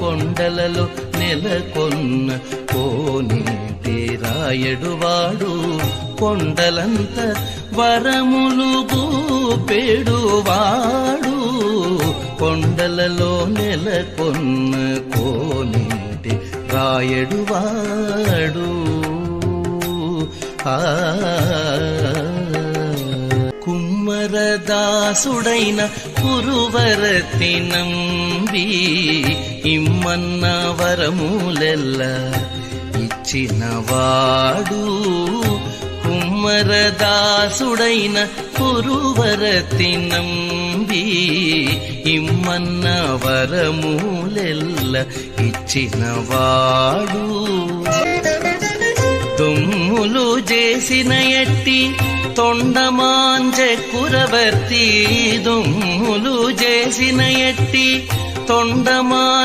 కొండలలో నెలకొన్న కోనేటి రాయడువాడు కొండలంత వరములు గూపెడువాడు కొండలలో నెలకొన్న కోనేటి రాయడువాడు కుమ్మరదాసుడైన కురువరతి నంబి ఇమ్మన్న వరములెల్ల ఇచ్చినవాడు కుమ్మరదాసుడైన కురువరతి నంబి ఇమ్మన్న వరములెల్ల ఇచ్చినవాడు దుమ్ములు చేసిన ఎట్టి తొండమాంజె కురవర్తి దుమ్ములు చేసిన ఎట్టి తొండమాంజ